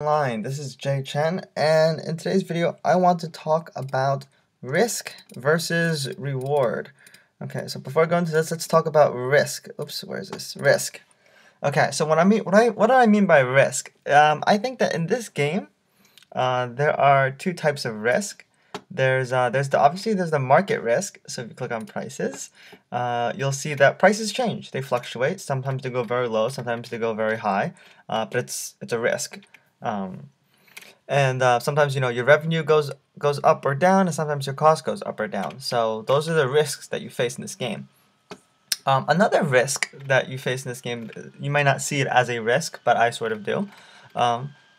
Online. This is Jay Chen, and in today's video I want to talk about risk versus reward. Okay, so before I go into this, let's talk about risk. Oops, where is this? Risk. Okay, so what do I mean by risk? I think that in this game, there are two types of risk. There's the market risk. So if you click on prices, you'll see that prices change. They fluctuate. Sometimes they go very low. Sometimes they go very high. But it's a risk. Sometimes your revenue goes up or down, and sometimes your cost goes up or down. So those are the risks that you face in this game. Another risk that you face in this game, you might not see it as a risk, but I sort of do,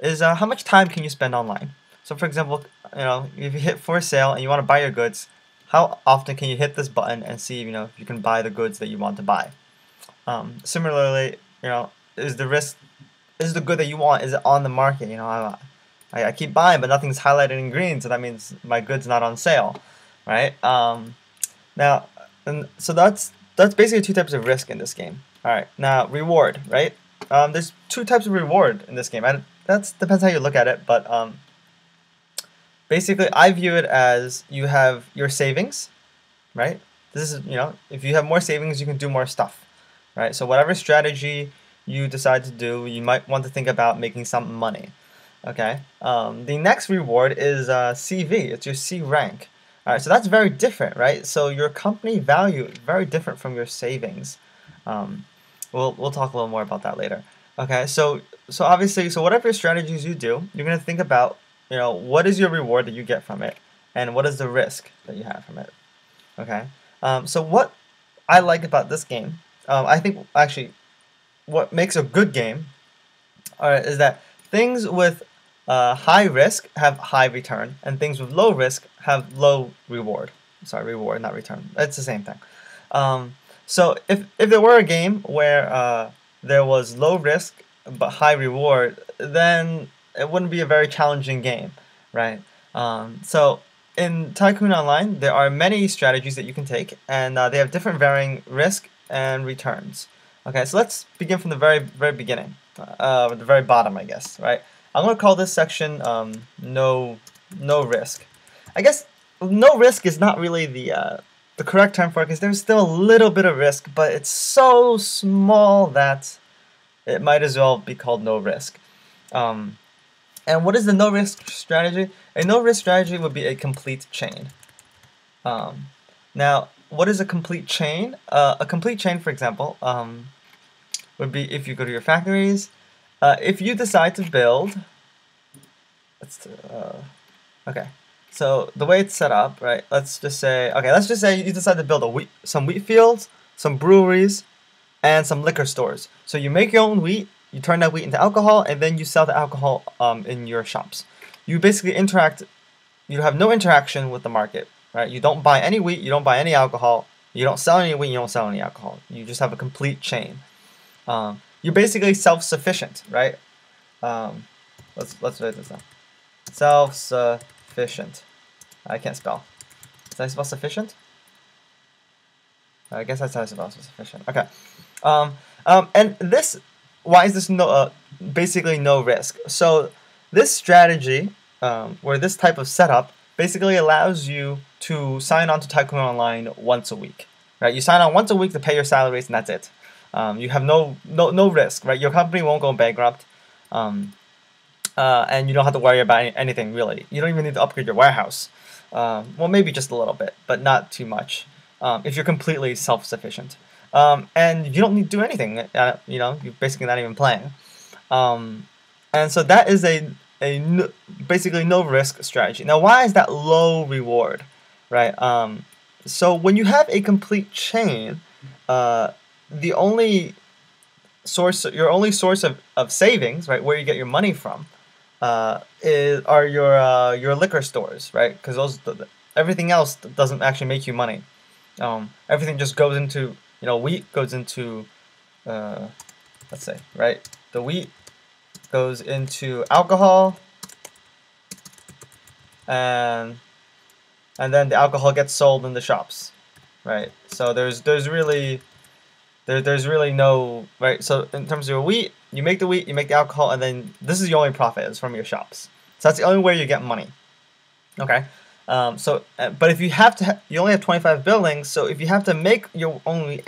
is how much time can you spend online. So for example, if you hit for sale and you want to buy your goods, how often can you hit this button and see if you can buy the goods that you want to buy. Similarly, is the good that you want, is it on the market? I keep buying, but nothing's highlighted in green, so that means my good's not on sale, right? So that's basically two types of risk in this game. All right, now reward, right? There's two types of reward in this game. That depends how you look at it, but basically I view it as you have your savings, right? This is if you have more savings, you can do more stuff, right? So whatever strategy you decide to do, you might want to think about making some money. Okay. The next reward is CV. It's your C rank. All right. So that's very different, right? So your company value is very different from your savings. We'll talk a little more about that later. Okay. So obviously, whatever strategies you do, you're gonna think about what is your reward that you get from it, and what is the risk that you have from it. Okay. So what I like about this game, I think actually, what makes a good game, is that things with high risk have high return, and things with low risk have low reward. Sorry, reward, not return. It's the same thing. So if there were a game where there was low risk but high reward, then it wouldn't be a very challenging game, right? So in Tycoon Online, there are many strategies that you can take, and they have different varying risk and returns. Okay, so let's begin from the very beginning, the very bottom, I guess, right? I'm gonna call this section no risk. I guess no risk is not really the correct term for it, because there's still a little bit of risk, but it's so small that it might as well be called no risk. And what is the no risk strategy? A no risk strategy would be a complete chain. Now, what is a complete chain? A complete chain, for example, would be if you go to your factories. If you decide to build, okay. So the way it's set up, right? Let's just say you decide to build some wheat fields, some breweries, and some liquor stores. So you make your own wheat, you turn that wheat into alcohol, and then you sell the alcohol in your shops. You basically you have no interaction with the market, right? You don't buy any wheat, you don't buy any alcohol, you don't sell any wheat, you don't sell any alcohol. You just have a complete chain. You're basically self-sufficient, right? Let's write this down. Self-sufficient. I can't spell. Did I spell sufficient? I guess that's how I spell sufficient. Okay. And this, why is this basically no risk? So this strategy, or this type of setup, basically allows you to sign on to Tycoon Online once a week, right? You sign on once a week to pay your salaries, and that's it. You have no risk, right? Your company won't go bankrupt, and you don't have to worry about anything really. You don't even need to upgrade your warehouse. Well, maybe just a little bit, but not too much. If you're completely self-sufficient, and you don't need to do anything. You're basically not even playing. And so that is basically no risk strategy. Now, why is that low reward, right? So when you have a complete chain, your only source of savings, right, where you get your money from, are your liquor stores, right? Because everything else doesn't actually make you money. Everything just goes into wheat goes into let's say, right, the wheat goes into alcohol, and then the alcohol gets sold in the shops, right? So there's really no, right? So in terms of your wheat, You make the wheat, you make the alcohol, and then this is your only profit is from your shops. So that's the only way you get money. Okay. But if you have to, you only have 25 buildings. So if you have to make your own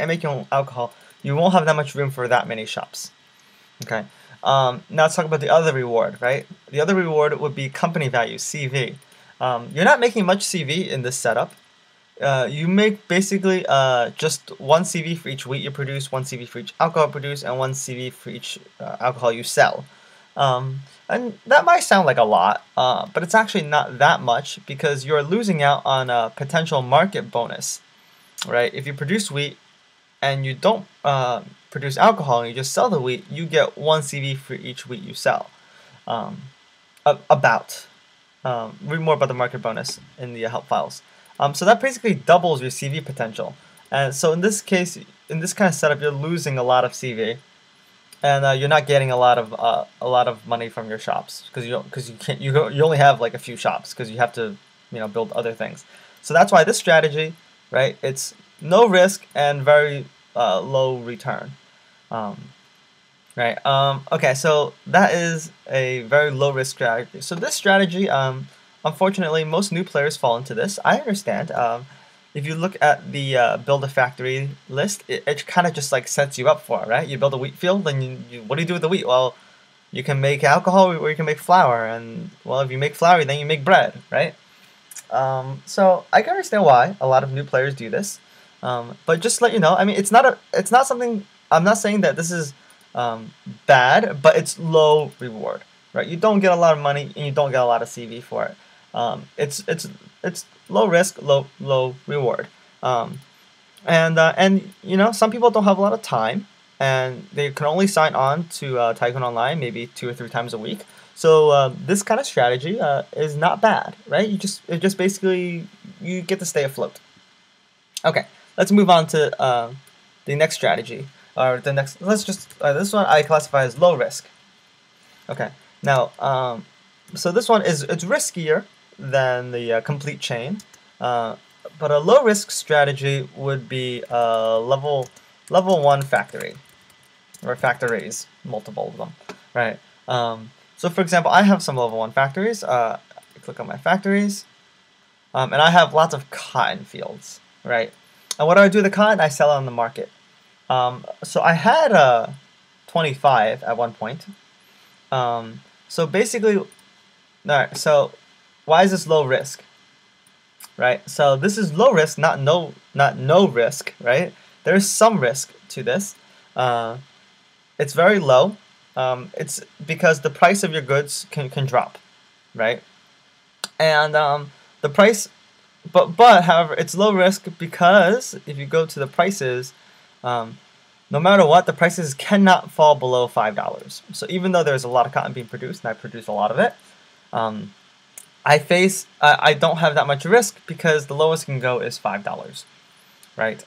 alcohol, you won't have that much room for that many shops. Okay. Now let's talk about the other reward, right? The other reward would be company value, CV. You're not making much CV in this setup. You make basically just one CV for each wheat you produce, one CV for each alcohol produced, and one CV for each alcohol you sell. And that might sound like a lot, but it's actually not that much because you're losing out on a potential market bonus, right? If you produce wheat and you don't produce alcohol and you just sell the wheat, you get one CV for each wheat you sell. Read more about the market bonus in the help files. So that basically doubles your CV potential. And so in this case, in this kind of setup, you're losing a lot of CV, and you're not getting a lot of money from your shops because you only have like a few shops because you have to build other things. So that's why this strategy, right? It's no risk and very low return. Right. Okay. So that is a very low risk strategy. So this strategy, unfortunately, most new players fall into this. I understand. If you look at the build a factory list, it kind of just like sets you up for it, right? You build a wheat field, then what do you do with the wheat? Well, you can make alcohol or you can make flour, and well, if you make flour, then you make bread, right? So I can understand why a lot of new players do this, but just to let you know, I mean, it's not something. I'm not saying that this is bad, but it's low reward, right? You don't get a lot of money and you don't get a lot of CV for it. It's low risk, low reward. And some people don't have a lot of time, and they can only sign on to Tycoon Online maybe 2 or 3 times a week. So this kind of strategy is not bad, right? It just basically you get to stay afloat. Okay, let's move on to the next strategy. Or the next, this one I classify as low risk. Okay, now so this one it's riskier than the complete chain, but a low risk strategy would be level 1 factory, or factories, multiple of them, right? So for example, I have some level 1 factories. Click on my factories, and I have lots of cotton fields, right? And what do I do with the cotton? I sell it on the market. So I had 25 at one point. So basically, alright, so why is this low risk? Right? So this is low risk, not no risk, right? There's some risk to this. It's very low. It's because the price of your goods can drop, right? And the price, but however, it's low risk because if you go to the prices, no matter what, the prices cannot fall below $5. So even though there's a lot of cotton being produced, and I produce a lot of it, I don't have that much risk because the lowest can go is $5, right?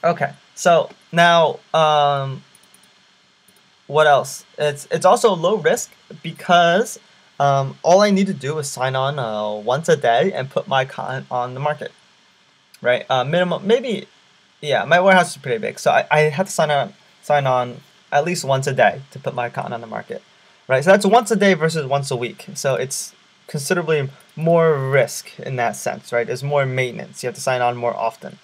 Okay, so now what else? It's also low risk because all I need to do is sign on once a day and put my cotton on the market, right? Minimum, maybe. Yeah, my warehouse is pretty big, so I have to sign on at least once a day to put my cotton on the market, right? So that's once a day versus once a week. So it's considerably more risk in that sense, right? There's more maintenance. You have to sign on more often.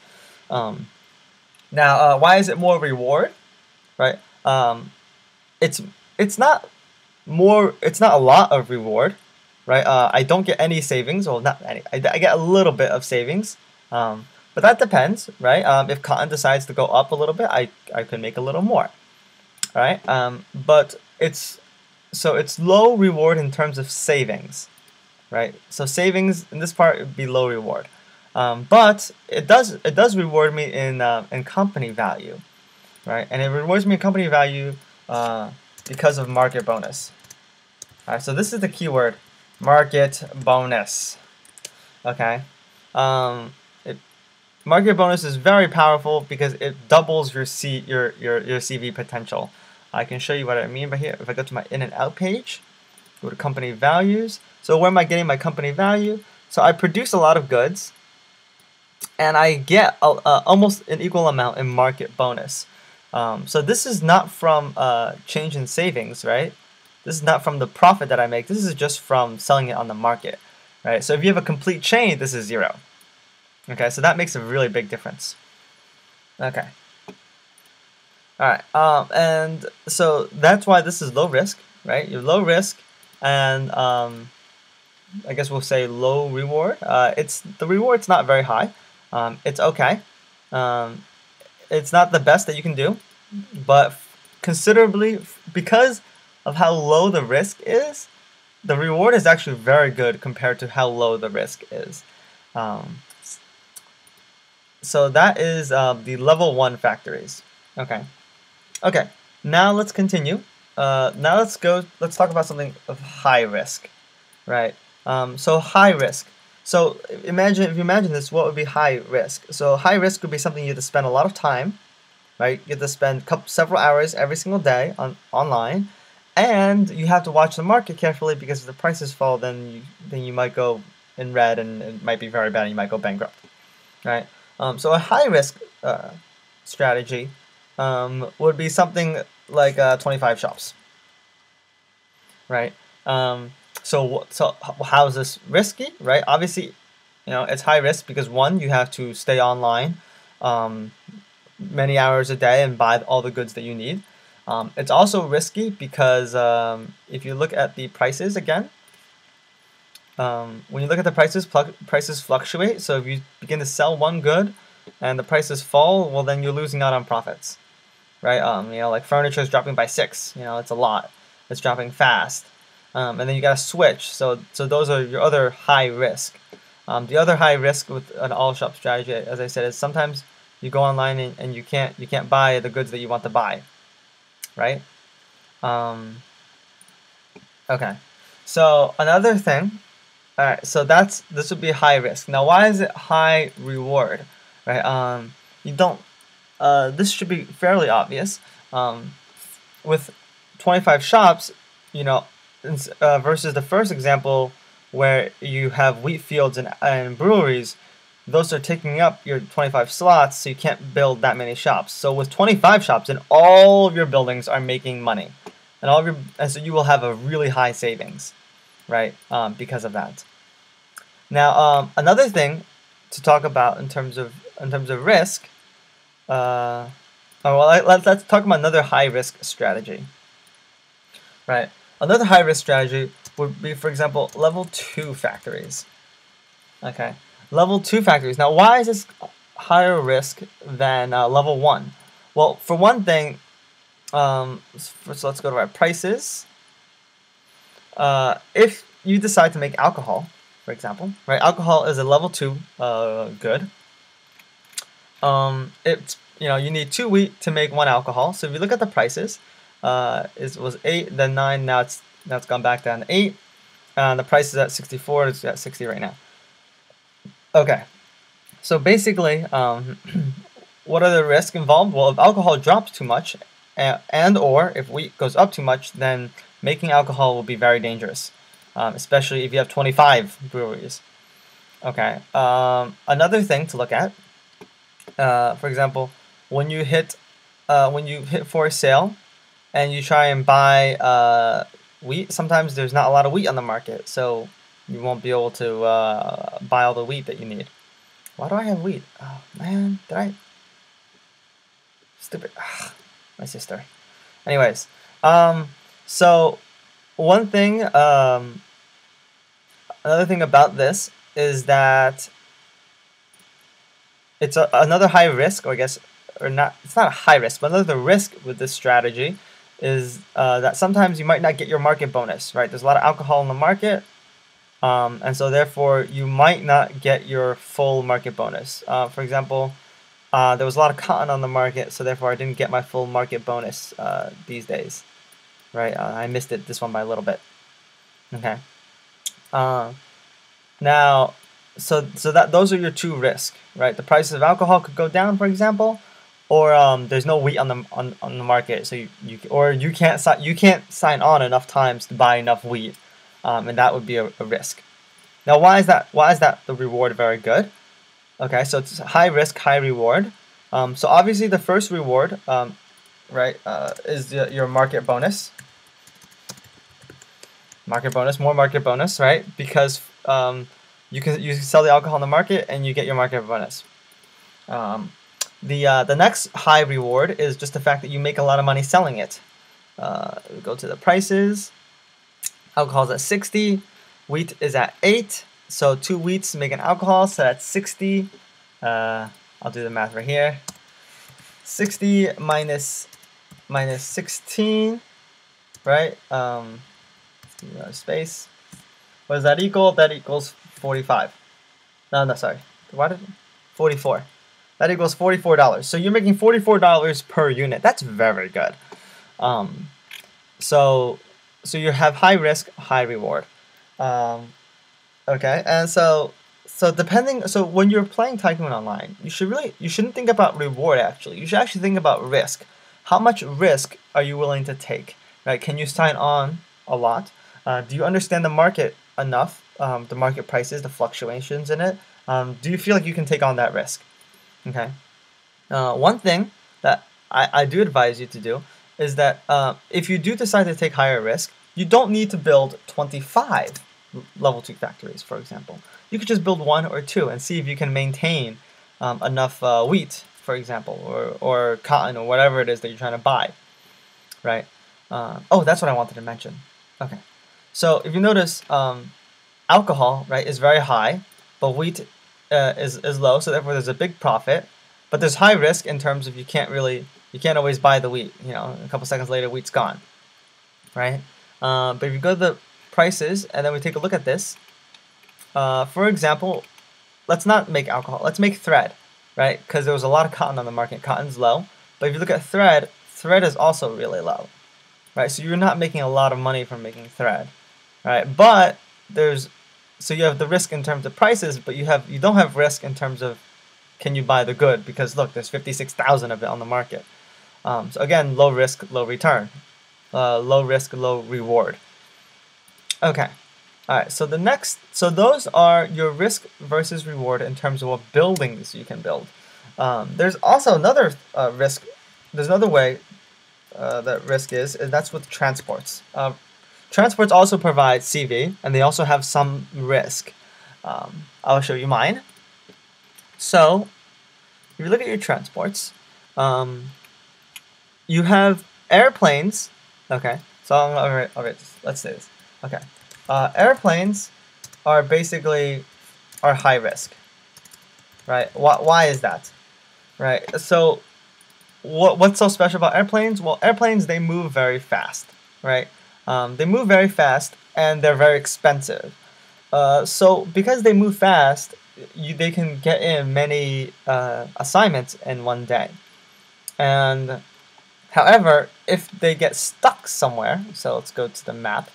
Now, why is it more reward, right? It's not more. It's not a lot of reward, right? I don't get any savings. Well, not any. I get a little bit of savings. But that depends, right? If cotton decides to go up a little bit, I could make a little more, right? But it's low reward in terms of savings, right? So savings in this part would be low reward, but it does reward me in company value, right? And it rewards me in company value because of market bonus. All right, so this is the keyword, market bonus. Okay. Market bonus is very powerful because it doubles your CV potential. I can show you what I mean by here. If I go to my in and out page, go to company values. So where am I getting my company value? So I produce a lot of goods, and I get almost an equal amount in market bonus. So this is not from change in savings, right? This is not from the profit that I make. This is just from selling it on the market, right? So if you have a complete chain, this is 0. Okay, so that makes a really big difference. Okay. All right, and so that's why this is low risk, right? You're low risk, and I guess we'll say low reward. The reward's not very high. It's okay. Um, it's not the best that you can do, but considerably because of how low the risk is, the reward is actually very good compared to how low the risk is. So that is the level 1 factories. Okay. Okay. Now let's continue. Now let's talk about something of high risk, right? So high risk. So if you imagine this, what would be high risk? So high risk would be something you have to spend a lot of time, right? You have to spend several hours every single day online, and you have to watch the market carefully because if the prices fall, then you might go in red and it might be very bad and you might go bankrupt, right? So a high risk strategy would be something like 25 shops, right? So how is this risky, right? Obviously, it's high risk because one, you have to stay online many hours a day and buy all the goods that you need. It's also risky because if you look at the prices again, when you look at the prices fluctuate. So if you begin to sell one good and the prices fall, well, then you're losing out on profits, right? Like furniture is dropping by 6. It's a lot. It's dropping fast, and then you got to switch. So those are your other high risk. The other high risk with an all shop strategy, as I said, is sometimes you go online and you can't buy the goods that you want to buy, right? Okay. So another thing. All right, so this would be high risk. Now, why is it high reward, right? You don't. This should be fairly obvious. With 25 shops, versus the first example where you have wheat fields and breweries, those are taking up your 25 slots, so you can't build that many shops. So with 25 shops, then all of your buildings are making money, and so you will have a really high savings, right? Because of that. Now, another thing to talk about in terms of risk. Let's talk about another high risk strategy. Right. Another high risk strategy would be, for example, level 2 factories. Okay. Level 2 factories. Now, why is this higher risk than level 1? Well, for one thing, first let's go to our prices. If you decide to make alcohol, for example, right? Alcohol is a level 2 good. It's you need 2 wheat to make 1 alcohol. So if you look at the prices, it was 8, then 9. Now it's gone back down to 8. The price is at 64. It's at 60 right now. Okay. So basically, what are the risks involved? Well, if alcohol drops too much, or if wheat goes up too much, then making alcohol will be very dangerous, especially if you have 25 breweries. Okay. Another thing to look at, for example, when you hit for sale, and you try and buy wheat, sometimes there's not a lot of wheat on the market, so you won't be able to buy all the wheat that you need. Why do I have wheat? Oh man, did I? Stupid. Ugh, my sister. Anyways, so one thing, another thing about this is that it's another high risk, or I guess, or not. It's not a high risk, but another risk with this strategy is that sometimes you might not get your market bonus. Right? There's a lot of alcohol in the market, and so therefore you might not get your full market bonus. For example, there was a lot of cotton on the market, so therefore I didn't get my full market bonus these days. Right? I missed this one by a little bit. Okay. Now, so that those are your 2 risks, right? The price of alcohol could go down, for example, or there's no wheat on the market, so you can't sign on enough times to buy enough wheat, and that would be a risk. Now, why is that? Why is that the reward very good? Okay, so it's high risk, high reward. So obviously the first reward, right, is your market bonus. Market bonus, more market bonus, right? Because you can sell the alcohol in the market and you get your market bonus. The next high reward is just the fact that you make a lot of money selling it. We go to the prices. Alcohol's at 60. Wheat is at 8. So 2 wheats make an alcohol, so that's 60. I'll do the math right here. 60 minus 16, right? Space. What does that equal? That equals 45. No, sorry. Why did 44? That equals $44. So you're making $44 per unit. That's very good. So you have high risk, high reward. Okay, and so when you're playing Tycoon online, you shouldn't think about reward actually. You should actually think about risk. How much risk are you willing to take? Right? Can you sign on a lot? Do you understand the market enough? The market prices, the fluctuations in it. Do you feel like you can take on that risk? Okay. One thing that I do advise you to do is that if you do decide to take higher risk, you don't need to build 25 level 2 factories, for example. You could just build 1 or 2 and see if you can maintain enough wheat, for example, or cotton or whatever it is that you're trying to buy, right? Oh, that's what I wanted to mention. Okay. So if you notice, alcohol, right, is very high, but wheat is low, so therefore there's a big profit. But there's high risk in terms of you can't always buy the wheat. You know, a couple seconds later, wheat's gone, right? But if you go to the prices and then we take a look at this, for example, let's not make alcohol. Let's make thread, right? Because there was a lot of cotton on the market. Cotton's low, but if you look at thread, thread is also really low, right? So you're not making a lot of money from making thread, right? But so you have the risk in terms of prices, but you don't have risk in terms of can you buy the good, because look, there's 56,000 of it on the market. So again, low risk, low return. Low risk, low reward. Okay. All right. So those are your risk versus reward in terms of what buildings you can build. There's also another risk. There's another way that risk is, and that's with transports. Transports also provide CV, and they also have some risk. I'll show you mine. So, if you look at your transports, you have airplanes. Okay, so all right, let's say this. Okay, airplanes are basically high risk, right? Why is that? Right. So, what's so special about airplanes? Well, airplanes, they move very fast, right? They move very fast and they're very expensive. So because they move fast, they can get in many assignments in one day. And however, if they get stuck somewhere, so let's go to the map.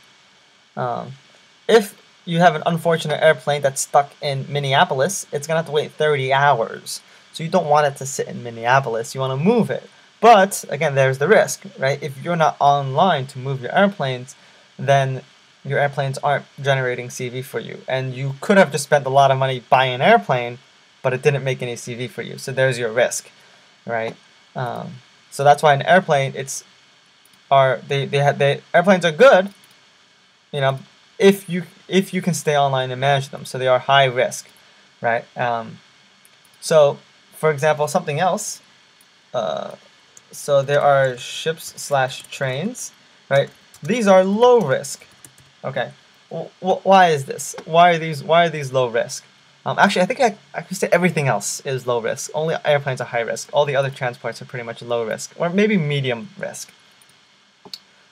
If you have an unfortunate airplane that's stuck in Minneapolis, it's gonna have to wait 30 hours. So you don't want it to sit in Minneapolis. You want to move it. But again, there's the risk, right? If you're not online to move your airplanes, then your airplanes aren't generating CV for you. And you could have just spent a lot of money buying an airplane, but it didn't make any CV for you. So there's your risk, right? So that's why an airplane, airplanes are good, you know, if you can stay online and manage them. So they are high risk, right? So for example, something else. So there are ships/trains, right? These are low risk. Okay, why is this? Why are these low risk? Actually, I think I could say everything else is low risk. Only airplanes are high risk. All the other transports are pretty much low risk, or maybe medium risk.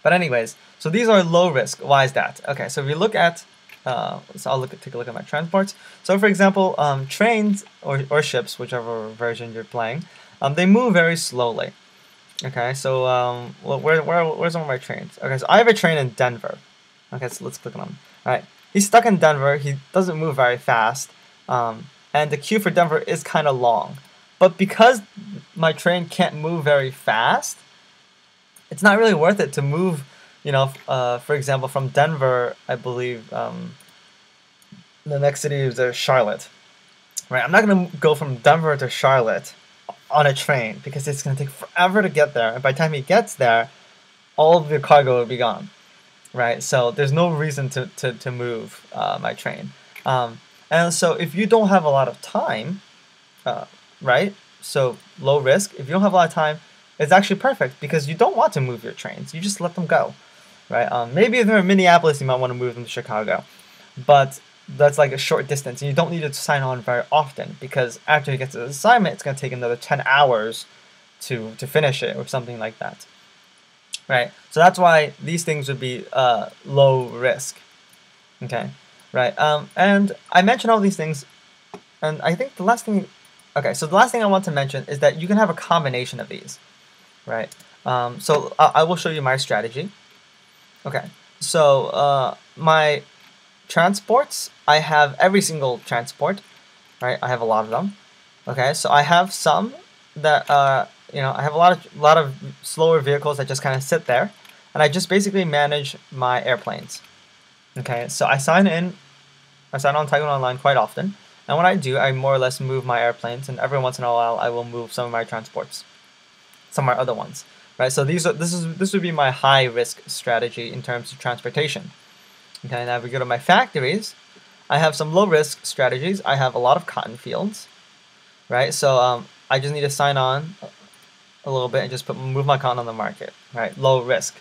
But anyways, so these are low risk. Why is that? Okay, so if you look at, so I'll take a look at my transports. So for example, trains or ships, whichever version you're playing, they move very slowly. Okay, so well, where's one of my trains? Okay, so I have a train in Denver. Okay, so let's click on him. All right, he's stuck in Denver. He doesn't move very fast, and the queue for Denver is kind of long. But because my train can't move very fast, it's not really worth it to move. You know, for example, from Denver, I believe the next city is Charlotte. Right, I'm not gonna go from Denver to Charlotte on a train because it's going to take forever to get there. And by the time he gets there, all of the cargo will be gone, right? So there's no reason to move my train. And so if you don't have a lot of time, right? So low risk. If you don't have a lot of time, it's actually perfect because you don't want to move your trains. You just let them go, right? Maybe if they're in Minneapolis, you might want to move them to Chicago, but that's like a short distance, and you don't need to sign on very often because after you get to the assignment, it's going to take another 10 hours to finish it or something like that, right? So that's why these things would be low risk, okay, right? And I mentioned all these things, and I think the last thing, okay, so the last thing I want to mention is that you can have a combination of these, right? So I will show you my strategy. Okay, so my transports, I have every single transport, right? I have a lot of them. Okay, so I have some that I have a lot of slower vehicles that just kind of sit there, and I just basically manage my airplanes. Okay, so I sign on Tycoon Online quite often, and when I do, I more or less move my airplanes, and every once in a while, I will move some of my transports, some of my other ones, right? So this would be my high risk strategy in terms of transportation. Okay, now if we go to my factories, I have some low risk strategies. I have a lot of cotton fields, right? So I just need to sign on a little bit and just move my cotton on the market, right? Low risk.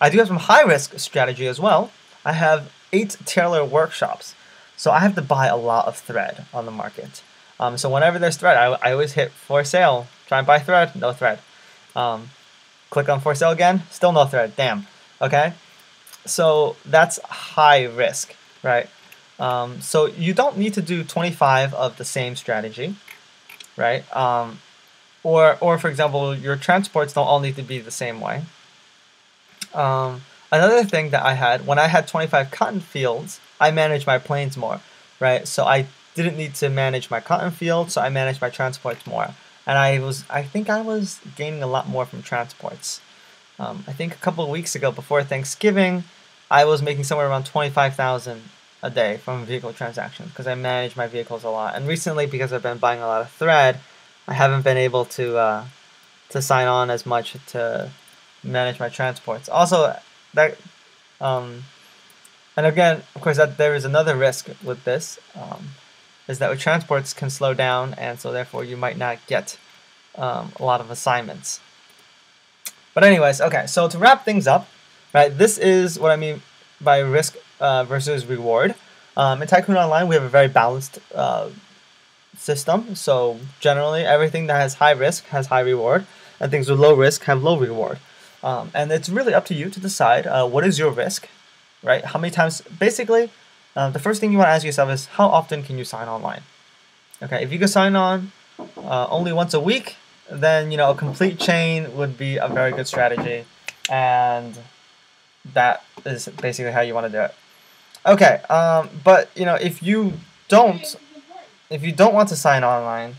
I do have some high risk strategy as well. I have 8 tailor workshops, so I have to buy a lot of thread on the market. So whenever there's thread, I always hit for sale. Try and buy thread, no thread. Click on for sale again, still no thread. Damn. Okay. So that's high risk, right? So you don't need to do 25 of the same strategy, right? Or for example, your transports don't all need to be the same way. Another thing that I had, when I had 25 cotton fields, I managed my planes more, right? So I didn't need to manage my cotton fields, so I managed my transports more. And I think I was gaining a lot more from transports. I think a couple of weeks ago, before Thanksgiving, I was making somewhere around 25,000 a day from vehicle transactions because I manage my vehicles a lot. And recently, because I've been buying a lot of thread, I haven't been able to sign on as much to manage my transports. Also, that and again, of course, that there is another risk with this, is that with transports can slow down, and so therefore you might not get a lot of assignments. But anyways, okay, so to wrap things up, right, this is what I mean by risk versus reward. In Tycoon Online, we have a very balanced system. So generally, everything that has high risk has high reward, and things with low risk have low reward. And it's really up to you to decide what is your risk, right? How many times, basically, the first thing you want to ask yourself is how often can you sign online? Okay, if you can sign on only once a week, then a complete chain would be a very good strategy, and that is basically how you want to do it. Okay, but if you don't want to sign online,